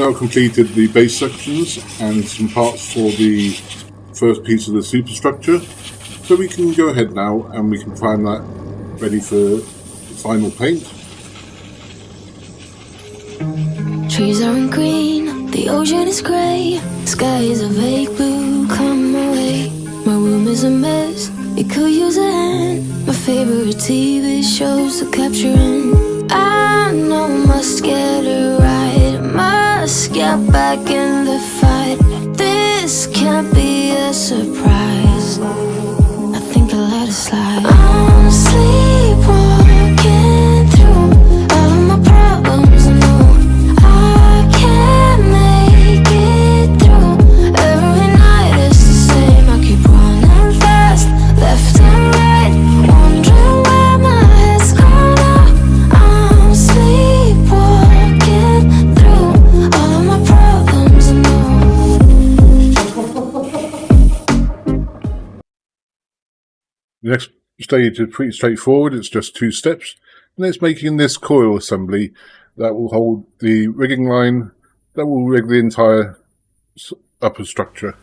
now completed the base sections and some parts for the first piece of the superstructure, so we can go ahead now and we can prime that ready for final paint. Trees aren't green, the ocean is grey, sky is a vague blue, come away. My room is a mess, it could use a hand. My favorite TV shows to capture in. I know must get it right, must get back in the fight. This can't be a surprise, I think I'll let it slide. I'm sleepwalking through all of my problems, no, I can't make it through. Every night it's the same, I keep running fast, left and right, wondering where my head's gone now. I'm sleepwalking through all of my problems, no. The next stage is pretty straightforward, it's just 2 steps, and it's making this coil assembly that will hold the rigging line that will rig the entire upper structure.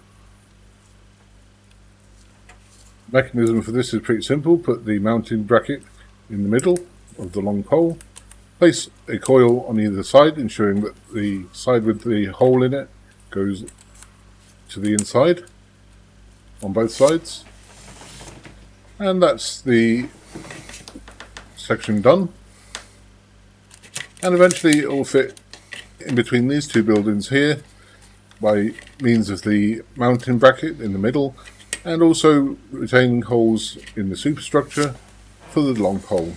The mechanism for this is pretty simple. Put the mounting bracket in the middle of the long pole, place a coil on either side, ensuring that the side with the hole in it goes to the inside on both sides. And that's the section done. And eventually it will fit in between these 2 buildings here by means of the mounting bracket in the middle, and also retaining holes in the superstructure for the long pole.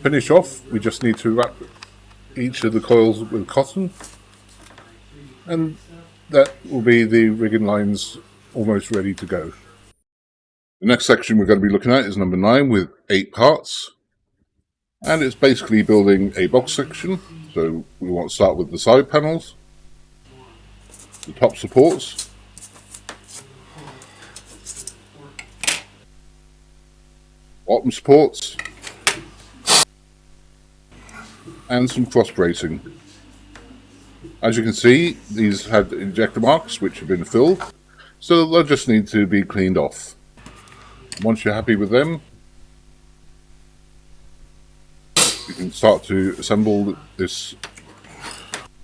Finish off, we just need to wrap each of the coils with cotton, and that will be the rigging lines almost ready to go. The next section we're going to be looking at is number 9 with 8 parts, and it's basically building a box section. So we want to start with the side panels, the top supports, bottom supports, and some cross bracing. As you can see, these had injector marks which have been filled, so they'll just need to be cleaned off. Once you're happy with them, you can start to assemble this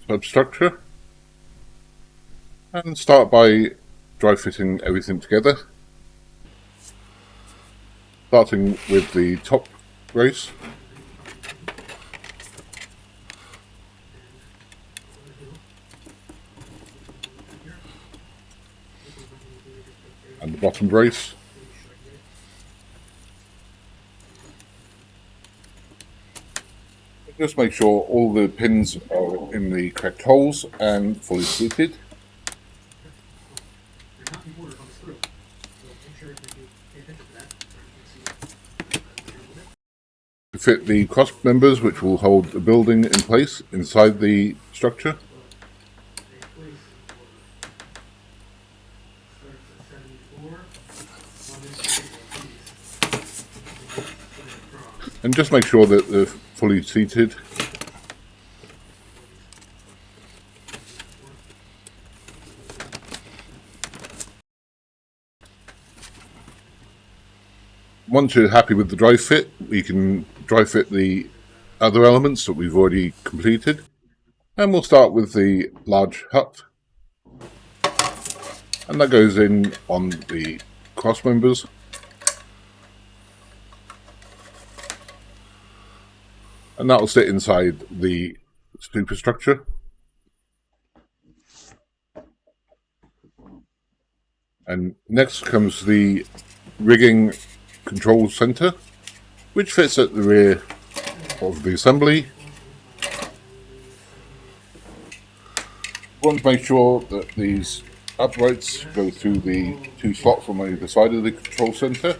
substructure and start by dry fitting everything together, starting with the top brace. And the bottom brace. Just make sure all the pins are in the correct holes and fully seated. To fit the cross members which will hold the building in place inside the structure. And just make sure that they're fully seated. Once you're happy with the dry fit, we can dry fit the other elements that we've already completed. And we'll start with the large hut. And that goes in on the cross members. And that will sit inside the superstructure. And next comes the rigging control center, which fits at the rear of the assembly. We want to make sure that these uprights go through the 2 slots on either side of the control center.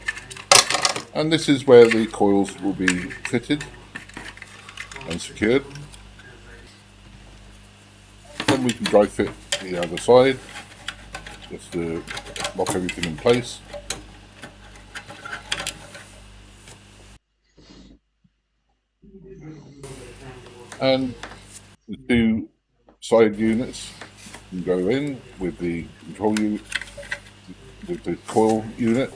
And this is where the coils will be fitted and secured. Then we can dry fit the other side just to lock everything in place. And the two side units can go in with the control unit, with the coil unit.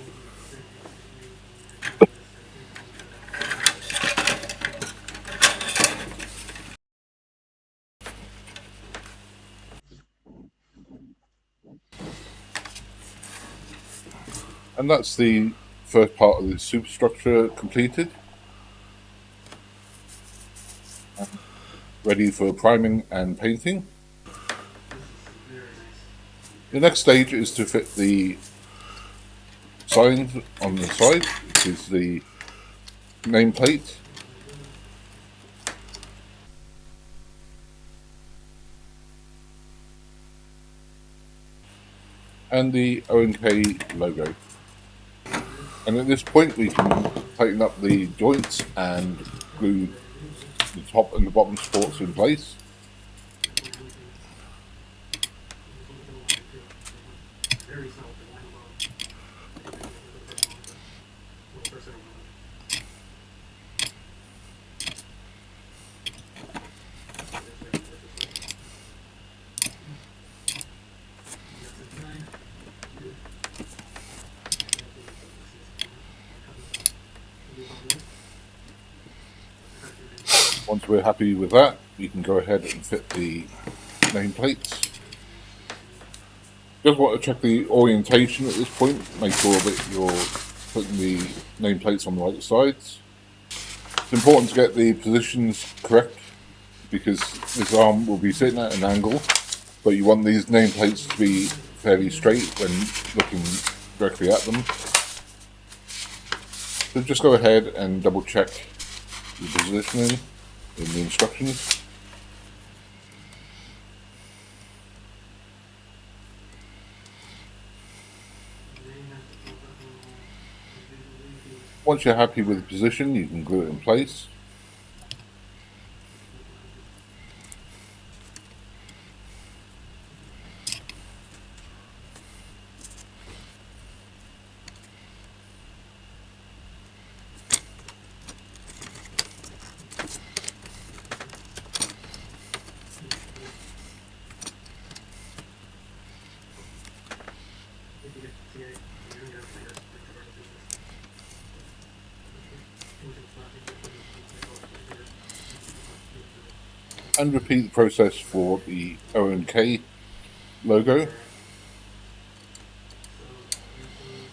And that's the first part of the superstructure completed. Ready for priming and painting. The next stage is to fit the signs on the side, which is the nameplate. And the O&K logo. And at this point we can tighten up the joints and glue the top and the bottom supports in place. Once we're happy with that, we can go ahead and fit the nameplates. Just want to check the orientation at this point, make sure that you're putting the nameplates on the right sides. It's important to get the positions correct because this arm will be sitting at an angle, but you want these nameplates to be fairly straight when looking directly at them. So just go ahead and double check the positioning in the instructions. Once you're happy with the position, you can glue it in place. And repeat the process for the O&K logo.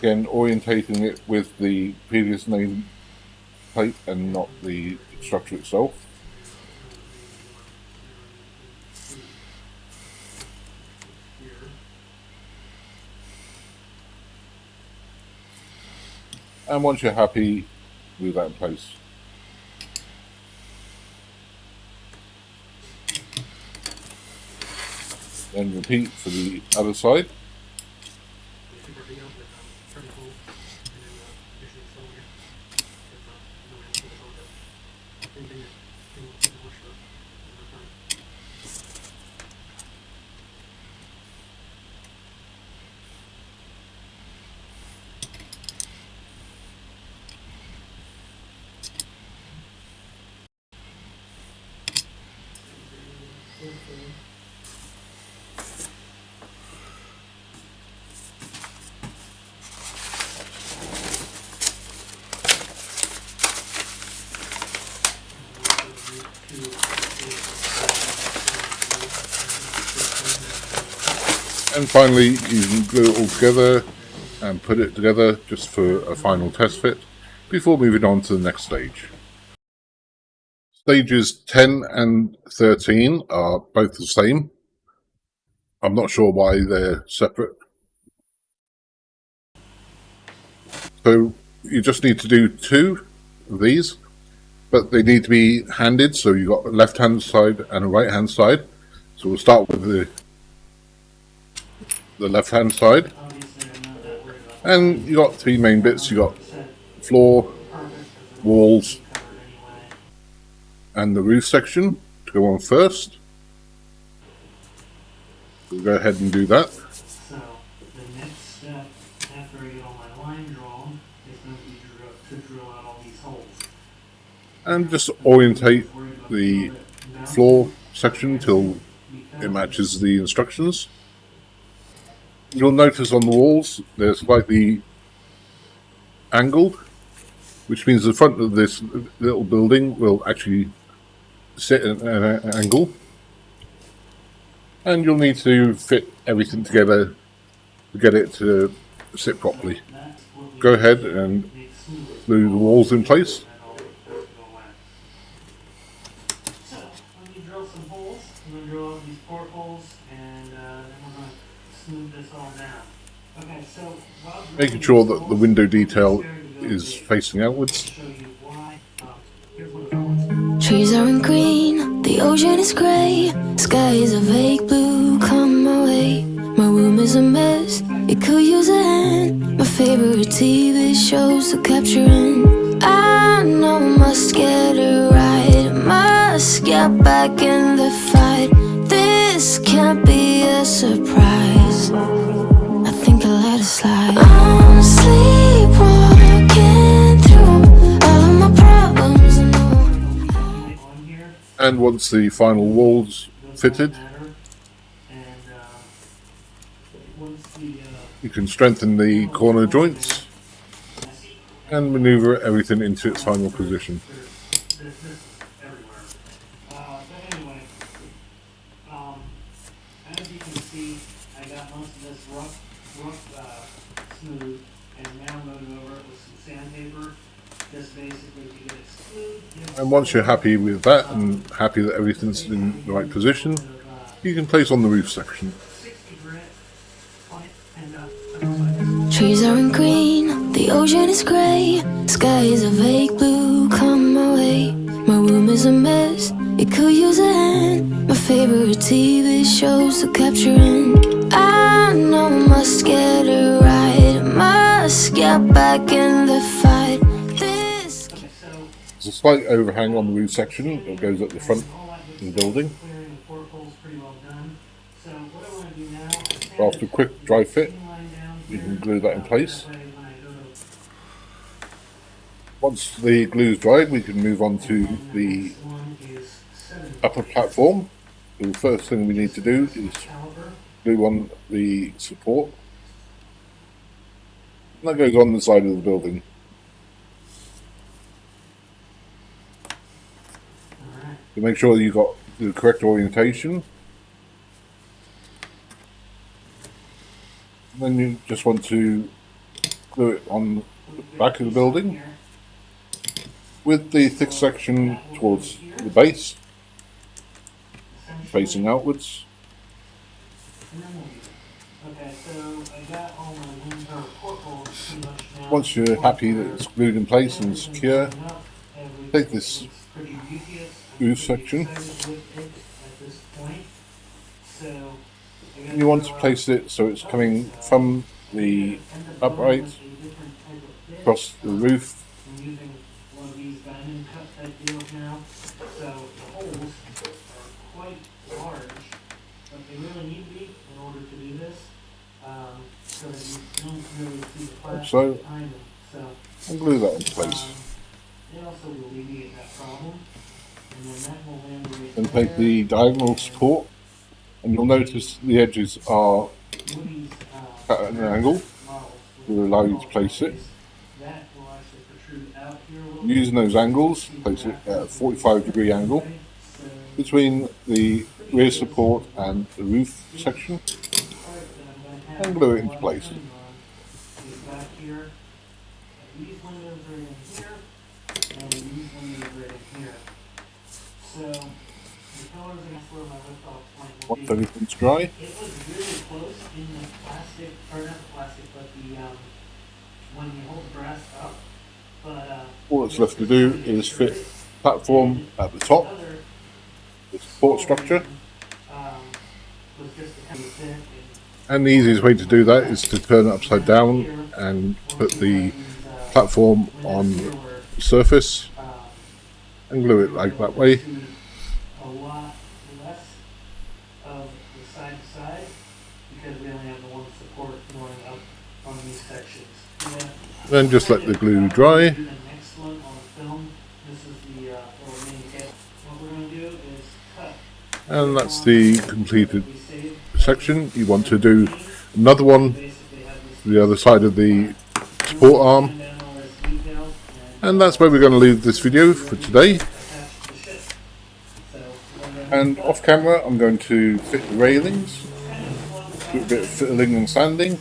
Again, orientating it with the previous name plate and not the structure itself. And once you're happy, leave that in place. Then repeat for the other side. And finally, you can glue it all together and put it together just for a final test fit before moving on to the next stage. Stages 10 and 13 are both the same. I'm not sure why they're separate. So you just need to do two of these, but they need to be handed, so you've got a left hand side and a right hand side. So we'll start with the left hand side. And you got three main bits. You got floor, walls, and the roof section to go on first. We'll go ahead and do that. So the next step after I get all my line drawn is going to be to drill out all these holes. And just orientate the floor section till it matches the instructions. You'll notice on the walls they're slightly angled, which means the front of this little building will actually sit at an angle. And you'll need to fit everything together to get it to sit properly. Go ahead and glue the walls in place. So, let me drill some holes. I'm going to drill out these portholes, and then we're going to smooth this all down. Okay, so while Making sure that the window detail is facing outwards. show you why. Here's what it's Trees aren't green, the ocean is grey, sky is a vague blue, come my way. My room is a mess, it could use a hand. My favorite TV shows are capturing. I know must get it right, must get back in the fight. This can't be a surprise, I think I'll let it slide. I'm sleepwalking through all of my problems, I know. on here. And once the final walls fitted, you can strengthen the corner joints and maneuver everything into its final position. But anyway, as you can see, I got most of this rough smooth, and now I'm going over it with some sandpaper, just basically to get it smooth. And once you're happy with that and happy that everything's in the right position, you can place on the roof section. 60 grit on it, and Trees aren't green, the ocean is grey, sky is a vague blue, come my way. My room is a mess, it could use a hand. My favorite TV shows are capturing. I know must get it right, must get back in the fight. This There's a slight overhang on the roof section that goes at the front of the building. clearing the portholes pretty well done. So what I want to do now is After a quick dry fit, line down you can glue that in place. that way when I go to Once the glue's dried, we can move on to the one is 7 upper platform. The first thing we need to do is caliber. glue on the support. And that goes on the side of the building. Alright. To make sure you've got the correct orientation. Then you just want to glue it on the back of the building with the thick section towards the base, facing outwards. And then we'll use it. Okay, so I got all my wind power portholes pretty much now. Once you're happy that it's glued in place and secure, take this roof section and you want to place it so it's coming from the upright across the roof. I'm using one of these diamond cut type deals now, so the holes are quite large, but they really need to be in order to do this, so that you don't really see the plastic So, behind them. So and glue that in place. it also will alleviate that problem, and then that will land right Then take the diagonal support, and you'll notice the edges are Woody's cut at an angle models. to allow you to place it. That will actually protrude out here a little bit. Using those angles, place it at a 45-degree angle between the rear support and the roof section, and glue it into place. Back here, these windows are in here, and these windows are in here. So, the colors against where my lift off point will Once be. everything's dry, It was really close in the plastic, or not the plastic, but the, when you hold the brass up, but, all that's left to do is fit platform at the top, other, the support structure, was just to kind of fit and the easiest way to do that is to turn it upside down and put the platform on the surface and glue it like that way. a lot less of the side to side because we only have the one support going up on these sections. Yeah. Then just let the glue dry. Do the next one on film. This is the little mini kit. What we're going to do is cut And that's the completed section. You want to do another one to the other side of the support arm. And that's where we're going to leave this video for today. And off camera I'm going to fit the railings, do a bit of filling and sanding.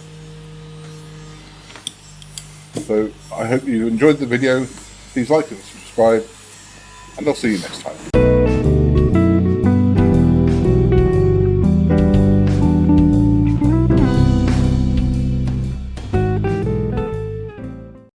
So I hope you enjoyed the video. Please like and subscribe, and I'll see you next time.